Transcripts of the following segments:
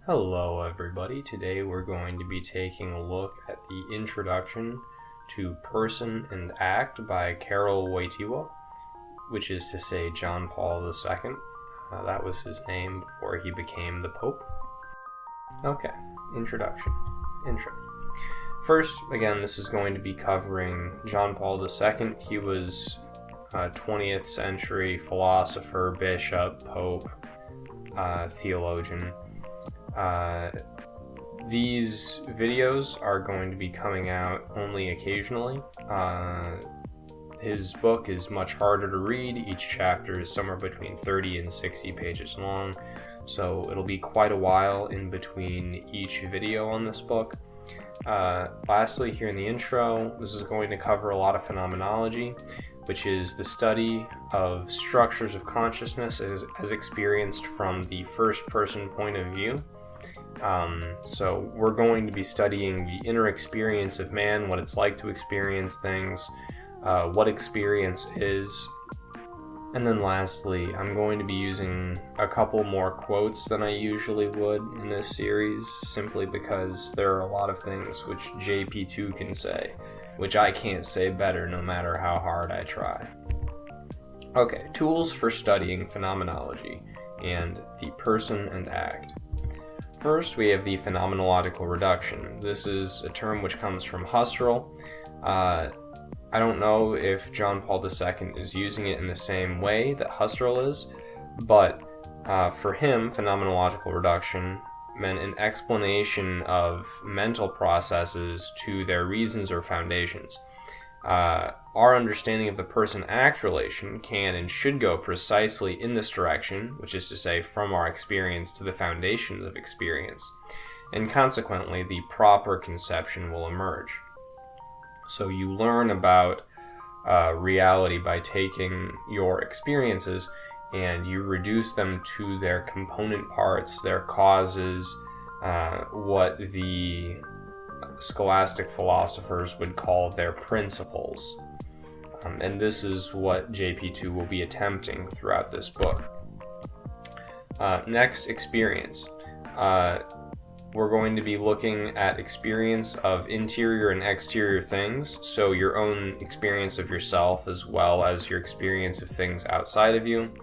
Hello everybody, today we're going to be taking a look at the introduction to Person and Act by Karol Wojtyła, which is to say John Paul II. That was his name before he became the Pope. Okay, intro. First, again, this is going to be covering John Paul II. He was a 20th century philosopher, bishop, pope, theologian. These videos are going to be coming out only occasionally. His book is much harder to read. Each chapter is somewhere between 30 and 60 pages long, so it'll be quite a while in between each video on this book. Lastly, here in the intro, this is going to cover a lot of phenomenology, which is the study of structures of consciousness as experienced from the first-person point of view. So we're going to be studying the inner experience of man, what it's like to experience things, what experience is, and then lastly, I'm going to be using a couple more quotes than I usually would in this series, simply because there are a lot of things which JP2 can say, which I can't say better no matter how hard I try. Okay, tools for studying phenomenology and the person and act. First, we have the Phenomenological Reduction. This is a term which comes from Husserl. I don't know if John Paul II is using it in the same way that Husserl is, but for him, Phenomenological Reduction meant an explanation of mental processes to their reasons or foundations. Our understanding of the person-act relation can and should go precisely in this direction, which is to say, from our experience to the foundations of experience, and consequently, the proper conception will emerge. So you learn about reality by taking your experiences and you reduce them to their component parts, their causes, what the scholastic philosophers would call their principles. And this is what JP2 will be attempting throughout this book. Next, experience. We're going to be looking at experience of interior and exterior things, so your own experience of yourself as well as your experience of things outside of you.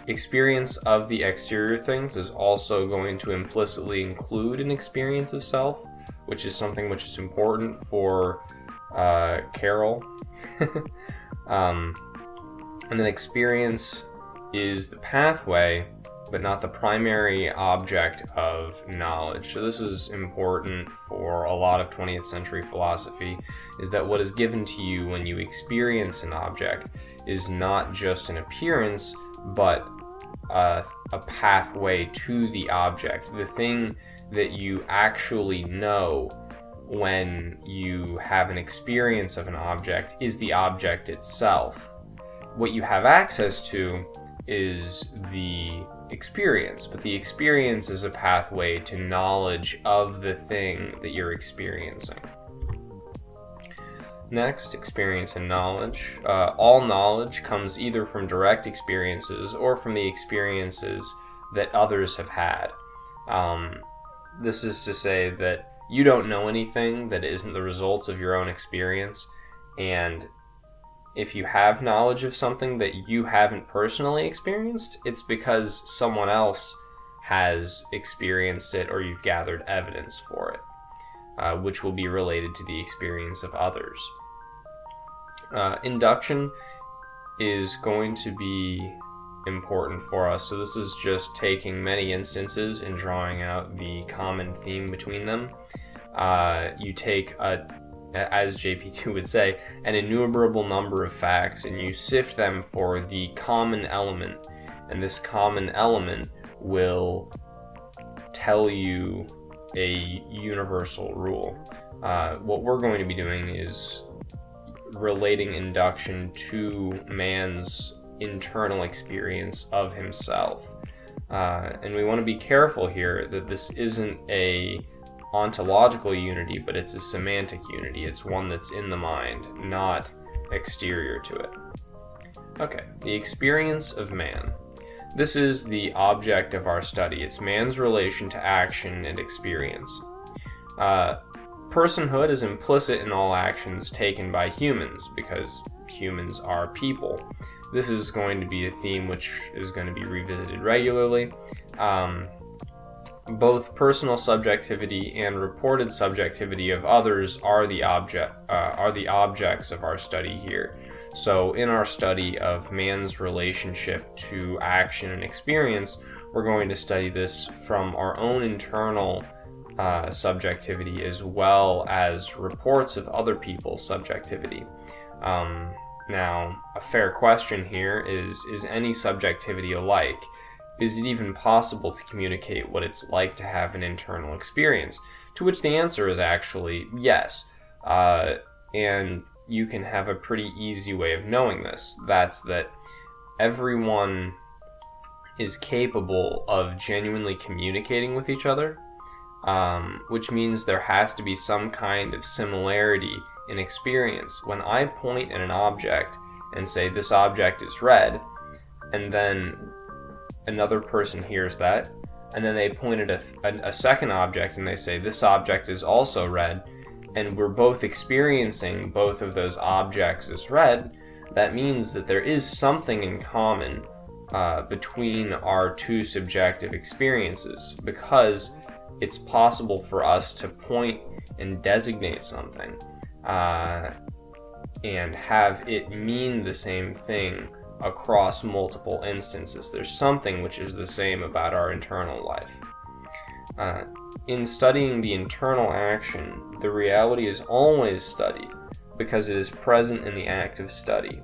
Experience of the exterior things is also going to implicitly include an experience of self, which is something which is important for Karol. And then experience is the pathway, but not the primary object of knowledge. So this is important for a lot of 20th century philosophy, is that what is given to you when you experience an object is not just an appearance, but a pathway to the object. The thing that you actually know when you have an experience of an object is the object itself. What you have access to is the experience, but the experience is a pathway to knowledge of the thing that you're experiencing. Next, experience and knowledge. All knowledge comes either from direct experiences or from the experiences that others have had. This is to say that you don't know anything that isn't the result of your own experience, and if you have knowledge of something that you haven't personally experienced, it's because someone else has experienced it or you've gathered evidence for it, which will be related to the experience of others. Induction is going to be important for us. So this is just taking many instances and drawing out the common theme between them. You take as JP2 would say, an innumerable number of facts, and you sift them for the common element, and this common element will tell you a universal rule. What we're going to be doing is relating induction to man's internal experience of himself. And we want to be careful here that this isn't a ontological unity, but it's a semantic unity. It's one that's in the mind, not exterior to it. Okay, the experience of man. This is the object of our study. It's man's relation to action and experience. Personhood is implicit in all actions taken by humans because humans are people. This is going to be a theme which is going to be revisited regularly. Both personal subjectivity and reported subjectivity of others are the objects of our study here. So in our study of man's relationship to action and experience, we're going to study this from our own internal subjectivity as well as reports of other people's subjectivity. Now, a fair question here is any subjectivity alike? Is it even possible to communicate what it's like to have an internal experience? To which the answer is actually yes. And you can have a pretty easy way of knowing this. That's that everyone is capable of genuinely communicating with each other, which means there has to be some kind of similarity in experience. When I point at an object and say this object is red, and then another person hears that, and then they point at a second object and they say this object is also red, and we're both experiencing both of those objects as red, that means that there is something in common between our two subjective experiences, because it's possible for us to point and designate something and have it mean the same thing across multiple instances. There's something which is the same about our internal life. In studying the internal action, the reality is always studied because it is present in the act of study.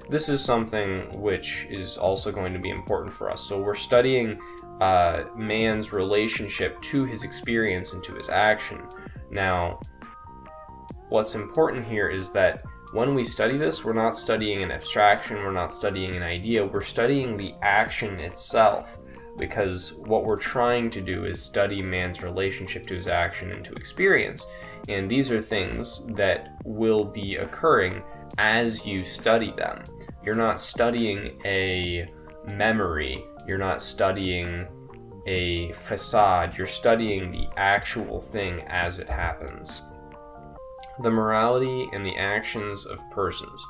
This is something which is also going to be important for us. So we're studying man's relationship to his experience and to his action. Now, what's important here is that when we study this, we're not studying an abstraction, we're not studying an idea, we're studying the action itself, because what we're trying to do is study man's relationship to his action and to experience. And these are things that will be occurring as you study them. You're not studying a memory, you're not studying a facade, you're studying the actual thing as it happens. The morality and the actions of persons.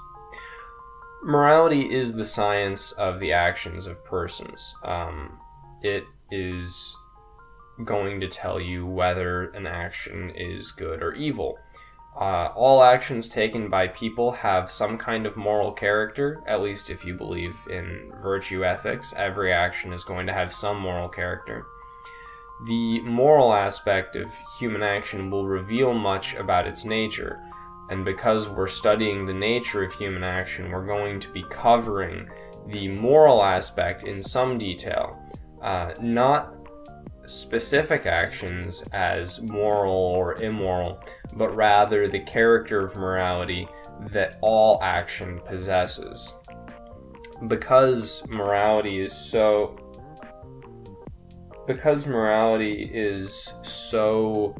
Morality is the science of the actions of persons. It is going to tell you whether an action is good or evil. All actions taken by people have some kind of moral character, at least if you believe in virtue ethics. Every action is going to have some moral character. The moral aspect of human action will reveal much about its nature, and because we're studying the nature of human action, we're going to be covering the moral aspect in some detail, not specific actions as moral or immoral, but rather the character of morality that all action possesses. Because morality is so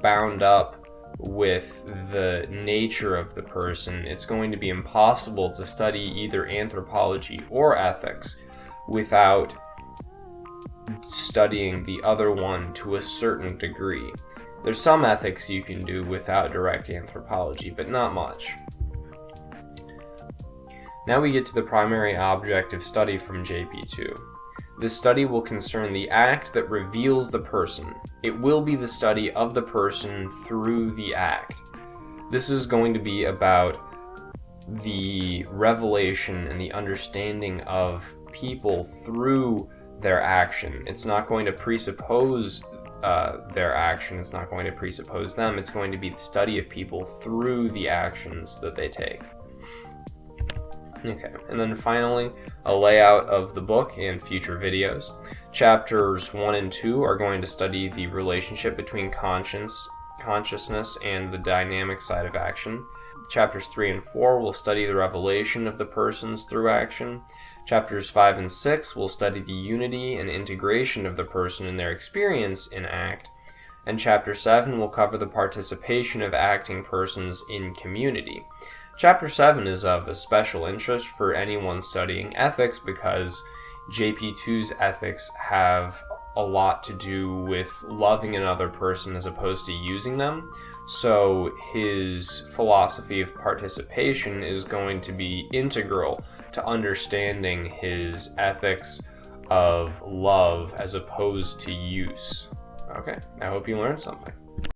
bound up with the nature of the person, it's going to be impossible to study either anthropology or ethics without studying the other one to a certain degree. There's some ethics you can do without direct anthropology, but not much. Now we get to the primary object of study from JP2. This study will concern the act that reveals the person. It will be the study of the person through the act. This is going to be about the revelation and the understanding of people through their action. It's not going to presuppose their action. It's not going to presuppose them. It's going to be the study of people through the actions that they take. Okay, and then finally, a layout of the book and future videos. Chapters 1 and 2 are going to study the relationship between consciousness and the dynamic side of action. Chapters 3 and 4 will study the revelation of the persons through action. Chapters 5 and 6 will study the unity and integration of the person in their experience in act. And Chapter 7 will cover the participation of acting persons in community. Chapter 7 is of especial interest for anyone studying ethics because JP2's ethics have a lot to do with loving another person as opposed to using them. So his philosophy of participation is going to be integral to understanding his ethics of love as opposed to use. Okay, I hope you learned something.